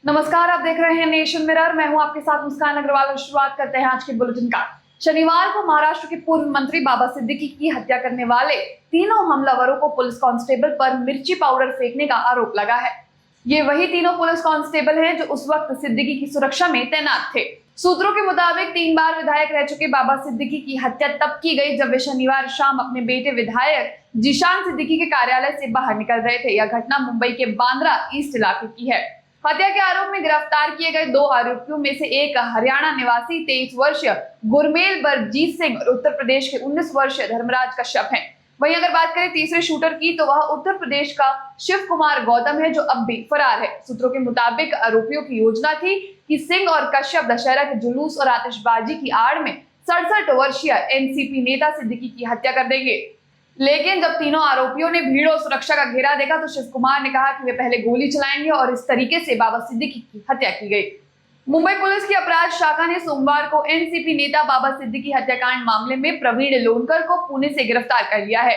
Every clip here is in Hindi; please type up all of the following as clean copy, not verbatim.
नमस्कार, आप देख रहे हैं नेशन मिरर। मैं हूं आपके साथ मुस्कान अग्रवाल और शुरुआत करते हैं आज के बुलेटिन का। शनिवार को महाराष्ट्र के पूर्व मंत्री बाबा सिद्दीकी की हत्या करने वाले तीनों हमलावरों को पुलिस कांस्टेबल पर मिर्ची पाउडर फेंकने का आरोप लगा है। ये वही तीनों पुलिस कांस्टेबल हैं जो उस वक्त सिद्दीकी की सुरक्षा में तैनात थे। सूत्रों के मुताबिक 3 बार विधायक रह चुके बाबा सिद्दीकी की हत्या तब की गई जब वे शनिवार शाम अपने बेटे विधायक जीशान सिद्दीकी के कार्यालय से बाहर निकल रहे थे। यह घटना मुंबई के बांद्रा ईस्ट इलाके की है। हत्या के आरोप में गिरफ्तार किए गए 2 आरोपियों में से एक हरियाणा निवासी 23 वर्षीय गुरमेल बरजीत सिंह और उत्तर प्रदेश के 19 वर्षीय धर्मराज कश्यप हैं। वहीं अगर बात करें तीसरे शूटर की तो वह उत्तर प्रदेश का शिव कुमार गौतम है जो अब भी फरार है। सूत्रों के मुताबिक आरोपियों की योजना थी कि सिंह और कश्यप दशहरा के जुलूस और आतिशबाजी की आड़ में 67 वर्षीय एनसीपी नेता सिद्दीकी की हत्या कर देंगे। लेकिन जब तीनों आरोपियों ने भीड़ और सुरक्षा का घेरा देखा तो शिव कुमार ने कहा कि वे पहले गोली चलाएंगे और इस तरीके से बाबा सिद्दीकी की हत्या की गई। मुंबई पुलिस की अपराध शाखा ने सोमवार को एनसीपी नेता बाबा सिद्दीकी हत्याकांड मामले में प्रवीण लोनकर को पुणे से गिरफ्तार कर लिया है।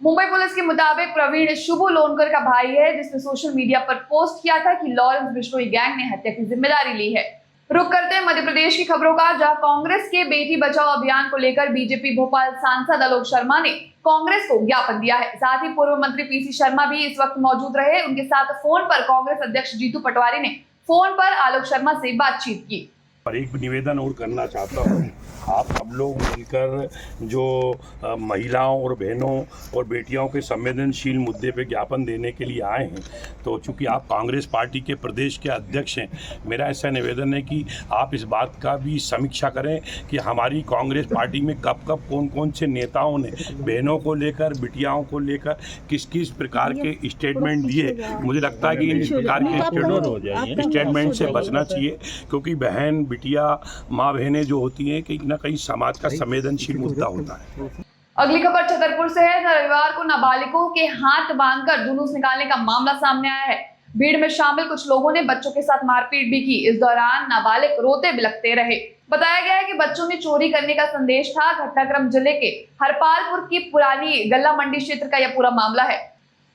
मुंबई पुलिस के मुताबिक प्रवीण शुभू लोनकर का भाई है जिसने सोशल मीडिया पर पोस्ट किया था कि लॉरेंस बिश्नोई गैंग ने हत्या की जिम्मेदारी ली है। रुक करते हैं मध्य प्रदेश की खबरों का, जहां कांग्रेस के बेटी बचाओ अभियान को लेकर बीजेपी भोपाल सांसद आलोक शर्मा ने कांग्रेस को ज्ञापन दिया है। साथ ही पूर्व मंत्री पीसी शर्मा भी इस वक्त मौजूद रहे। उनके साथ फोन पर कांग्रेस अध्यक्ष जीतू पटवारी ने फोन पर आलोक शर्मा से बातचीत की। पर एक निवेदन और करना चाहता हूँ, आप सब लोग मिलकर जो महिलाओं और बहनों और बेटियों के संवेदनशील मुद्दे पे ज्ञापन देने के लिए आए हैं, तो चूंकि आप कांग्रेस पार्टी के प्रदेश के अध्यक्ष हैं, मेरा ऐसा निवेदन है कि आप इस बात का भी समीक्षा करें कि हमारी कांग्रेस पार्टी में कब कब कौन कौन से नेताओं ने बहनों को लेकर, बिटियाओं को लेकर किस किस प्रकार के स्टेटमेंट दिए। मुझे लगता है कि इन प्रकार के स्टेटमेंट से बचना चाहिए, क्योंकि बहन, बिटिया, माँ बहनें जो होती हैं कहीं ना कहीं समाज का संवेदनशील मुद्दा होता है। अगली खबर छतरपुर से है, जहां रविवार को नाबालिगों के हाथ बांधकर जुलूस निकालने का मामला सामने आया है। भीड़ में शामिल कुछ लोगों ने बच्चों के साथ मारपीट भी की। इस दौरान नाबालिग रोते बिलखते रहे। बताया गया है कि बच्चों में चोरी करने का संदेश था। घटनाक्रम जिले के हरपालपुर की पुरानी गल्ला मंडी क्षेत्र का यह पूरा मामला है।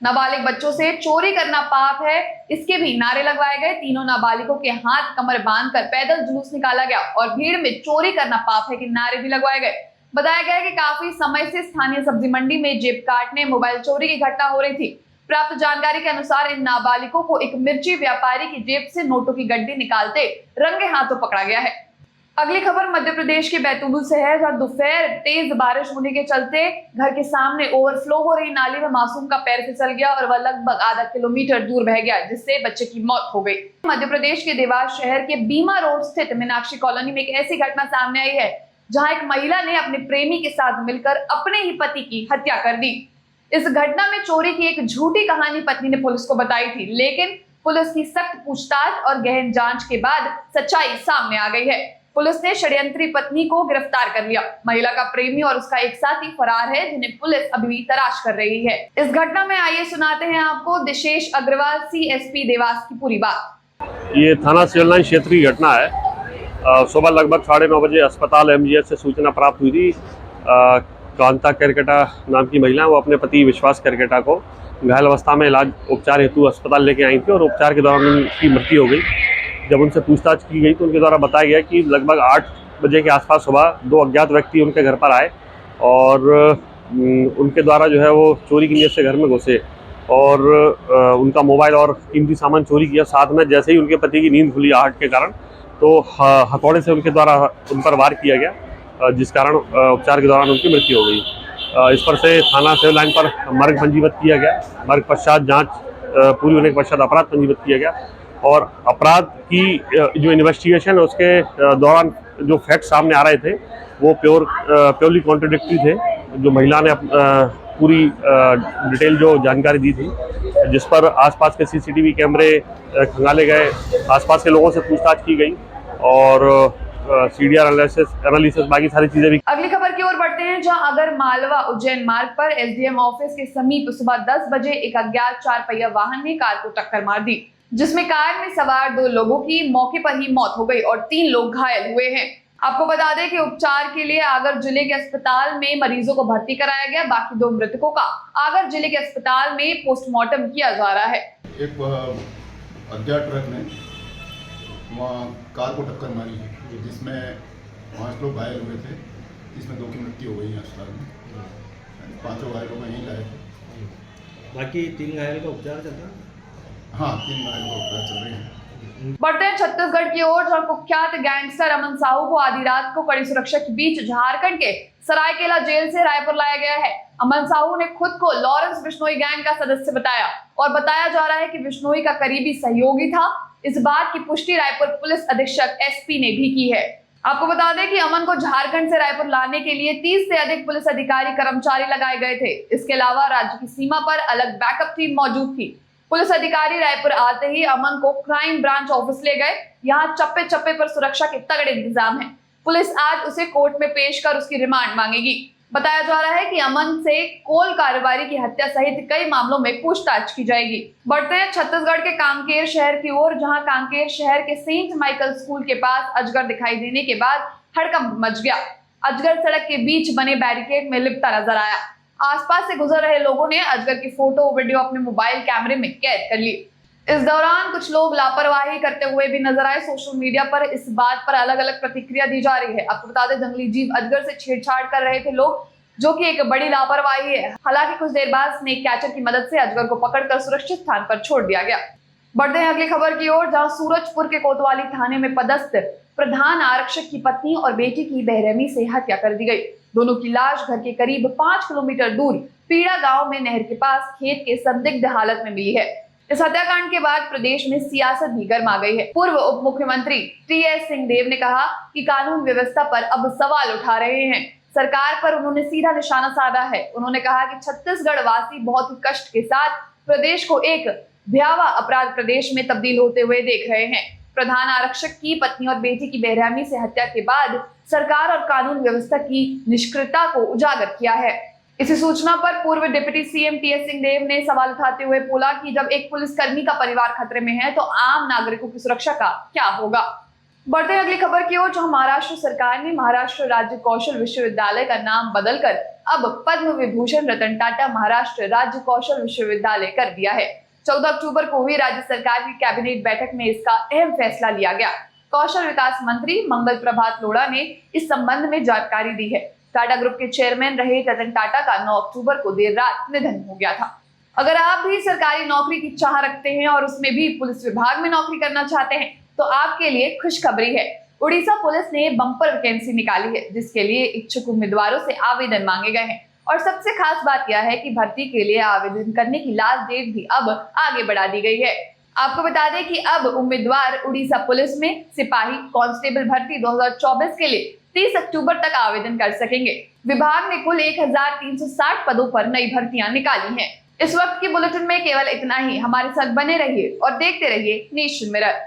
नाबालिग बच्चों से चोरी करना पाप है, इसके भी नारे लगवाए गए। तीनों नाबालिगों के हाथ कमर बांधकर पैदल जुलूस निकाला गया और भीड़ में चोरी करना पाप है के नारे भी लगवाए गए। बताया गया है कि काफी समय से स्थानीय सब्जी मंडी में जेब काटने, मोबाइल चोरी की घटना हो रही थी। प्राप्त जानकारी के अनुसार इन नाबालिगों को एक मिर्ची व्यापारी की जेब से नोटों की गड्डी निकालते रंगे हाथों पकड़ा गया है। अगली खबर मध्य प्रदेश के बैतूल से है, जहां दोपहर तेज बारिश होने के चलते घर के सामने ओवरफ्लो हो रही नाली में मासूम का पैर फिसल गया और वह लगभग आधा किलोमीटर दूर बह गया, जिससे बच्चे की मौत हो गई। मध्य प्रदेश के देवास शहर के बीमा रोड स्थित मीनाक्षी कॉलोनी में एक ऐसी घटना सामने आई है जहां एक महिला ने अपने प्रेमी के साथ मिलकर अपने ही पति की हत्या कर दी। इस घटना में चोरी की एक झूठी कहानी पत्नी ने पुलिस को बताई थी, लेकिन पुलिस की सख्त पूछताछ और गहन जांच के बाद सच्चाई सामने आ गई है। पुलिस ने षड्यंत्री पत्नी को गिरफ्तार कर लिया। महिला का प्रेमी और उसका एक साथी फरार है, जिन्हें पुलिस अभी भी तलाश कर रही है। इस घटना में आइए सुनाते हैं आपको दिशेश अग्रवाल सीएसपी देवास की पूरी बात। ये थाना सिविल लाइन क्षेत्र की घटना है। सुबह लगभग 9:30 बजे अस्पताल एमजीएच से सूचना प्राप्त हुई थी। कांता करकेटा नाम की महिला, वो अपने पति विश्वास करकेटा को घायल अवस्था में इलाज उपचार हेतु अस्पताल लेके आई थी और उपचार के दौरान उनकी मृत्यु हो गई। जब उनसे पूछताछ की गई तो उनके द्वारा बताया गया कि लगभग 8 बजे के आसपास सुबह 2 अज्ञात व्यक्ति उनके घर पर आए और उनके द्वारा जो है वो चोरी की नीयत से घर में घुसे और उनका मोबाइल और कीमती सामान चोरी किया। साथ में जैसे ही उनके पति की नींद खुली आहट के कारण, तो हथौड़े से उनके द्वारा उन पर वार किया गया, जिस कारण उपचार के दौरान उनकी मृत्यु हो गई। इस पर से थाना सिविल लाइन पर मर्ग पंजीबद्ध किया गया। मर्ग पश्चात जाँच पूरी होने के पश्चात अपराध पंजीबद्ध किया गया और अपराध की जो इन्वेस्टिगेशन है उसके दौरान जो फैक्ट सामने आ रहे थे वो प्योरली कॉन्ट्रडिक्टरी थे। जो महिला ने पूरी डिटेल जो जानकारी दी थी, जिस पर आसपास के सीसीटीवी कैमरे खंगाले गए, आसपास के लोगों से पूछताछ की गई और सीडीआर एनालिसिस बाकी सारी चीजें भी। अगली खबर की ओर बढ़ते हैं, जहां अगर मालवा उज्जैन मार्ग पर एसडीएम ऑफिस के समीप सुबह 10 बजे एक अज्ञात 4 पहिया वाहन ने कार को टक्कर मार दी, जिसमें कार में सवार 2 लोगों की मौके पर ही मौत हो गई और 3 लोग घायल हुए हैं। आपको बता दें कि उपचार के लिए आगर जिले के अस्पताल में मरीजों को भर्ती कराया गया। बाकी 2 मृतकों का आगर जिले के अस्पताल में पोस्टमार्टम किया जा रहा है। एक अज्ञात ट्रक ने वहाँ कार को टक्कर मारी जिसमें 5 लोग घायल हुए थे, जिसमें 2 की मृत्यु हो गई है अस्पताल में। 5 घायलों को यहीं लाए थे। बाकी 3 घायल का उपचार चल रहा है। हाँ, 3 घायलों का उपचार चल रहे हैं। बढ़ते हैं छत्तीसगढ़ की ओर, जहां कुख्यात गैंगस्टर अमन साहू को आधी रात को कड़ी सुरक्षा के बीच झारखंड के सरायकेला जेल से रायपुर लाया गया है। अमन साहू ने खुद को लॉरेंस बिश्नोई गैंग का सदस्य बताया और बताया जा रहा है कि बिश्नोई का करीबी सहयोगी था। इस बात की पुष्टि रायपुर पुलिस अधीक्षक एसपी ने भी की है। आपको बता दें कि अमन को झारखंड से रायपुर लाने के लिए 30 से अधिक पुलिस अधिकारी कर्मचारी लगाए गए थे। इसके अलावा राज्य की सीमा पर अलग बैकअप टीम मौजूद थी। पुलिस अधिकारी रायपुर आते ही अमन को क्राइम ब्रांच ऑफिस ले गए। यहाँ चप्पे चप्पे पर सुरक्षा के तगड़े इंतजाम हैं। पुलिस आज उसे कोर्ट में पेश कर उसकी रिमांड मांगेगी। बताया जा रहा है कि अमन से कोल कारोबारी की हत्या सहित कई मामलों में पूछताछ की जाएगी। बढ़ते हैं छत्तीसगढ़ के कांकेर शहर की ओर, जहां कांकेर शहर के सेंट माइकल स्कूल के पास अजगर दिखाई देने के बाद हड़कंप मच गया। अजगर सड़क के बीच बने बैरिकेड में लिपटा नजर आया। आसपास से गुजर रहे लोगों ने अजगर की फोटो वीडियो अपने मोबाइल कैमरे में कैद कर ली। इस दौरान कुछ लोग लापरवाही करते हुए भी नजर आए। सोशल मीडिया पर इस बात पर अलग अलग प्रतिक्रिया दी जा रही है। आपको बता दें, जंगली जीव अजगर से छेड़छाड़ कर रहे थे लोग, जो कि एक बड़ी लापरवाही है। हालांकि कुछ देर बाद स्नेक कैचर की मदद से अजगर को पकड़कर सुरक्षित स्थान पर छोड़ दिया गया। बढ़ते हैं अगली खबर की ओर, जहां सूरजपुर के कोतवाली थाने में पदस्थ प्रधान आरक्षक की पत्नी और बेटी की बेरहमी से हत्या कर दी गई। दोनों की लाश घर के करीब 5 किलोमीटर दूर पीड़ा गांव में नहर के पास खेत के संदिग्ध हालत में मिली है। इस हत्याकांड के बाद प्रदेश में सियासत भी गर्मा गई है। पूर्व उप मुख्यमंत्री टीएस सिंहदेव ने कहा कि कानून व्यवस्था पर अब सवाल उठा रहे हैं। सरकार पर उन्होंने सीधा निशाना साधा है। उन्होंने कहा कि छत्तीसगढ़ वासी बहुत ही कष्ट के साथ प्रदेश को एक भयावह अपराध प्रदेश में तब्दील होते हुए देख रहे हैं। प्रधान आरक्षक की पत्नी और बेटी की बेरहमी से हत्या के बाद सरकार और कानून व्यवस्था की निष्क्रियता को उजागर किया है। इसी सूचना पर पूर्व डिप्टी सीएम टीएस सिंहदेव ने सवाल उठाते हुए बोला कि जब एक पुलिसकर्मी का परिवार खतरे में है तो आम नागरिकों की सुरक्षा का क्या होगा। बढ़ते हैं अगली खबर की ओर, जहां महाराष्ट्र सरकार ने महाराष्ट्र राज्य कौशल विश्वविद्यालय का नाम बदलकर अब पद्म विभूषण रतन टाटा महाराष्ट्र राज्य कौशल विश्वविद्यालय कर दिया है। 14 अक्टूबर को हुई राज्य सरकार की कैबिनेट बैठक में इसका अहम फैसला लिया गया। कौशल विकास मंत्री मंगल प्रभात लोढ़ा ने इस संबंध में जानकारी दी है। टाटा ग्रुप के चेयरमैन रहे रतन टाटा का 9 अक्टूबर को देर रात निधन हो गया था। अगर आप भी सरकारी नौकरी की चाह रखते हैं और उसमें भी पुलिस विभाग में नौकरी करना चाहते हैं तो आपके लिए खुशखबरी है। उड़ीसा पुलिस ने बम्पर वैकेंसी निकाली है, जिसके लिए इच्छुक उम्मीदवारों से आवेदन मांगे गए हैं। और सबसे खास बात यह है कि भर्ती के लिए आवेदन करने की लास्ट डेट भी अब आगे बढ़ा दी गई है। आपको बता दें कि अब उम्मीदवार उड़ीसा पुलिस में सिपाही कांस्टेबल भर्ती 2024 के लिए 30 अक्टूबर तक आवेदन कर सकेंगे। विभाग ने कुल 1360 पदों पर नई भर्तियां निकाली हैं। इस वक्त की बुलेटिन में केवल इतना ही। हमारे साथ बने रहिए और देखते रहिए नेशन मिरर।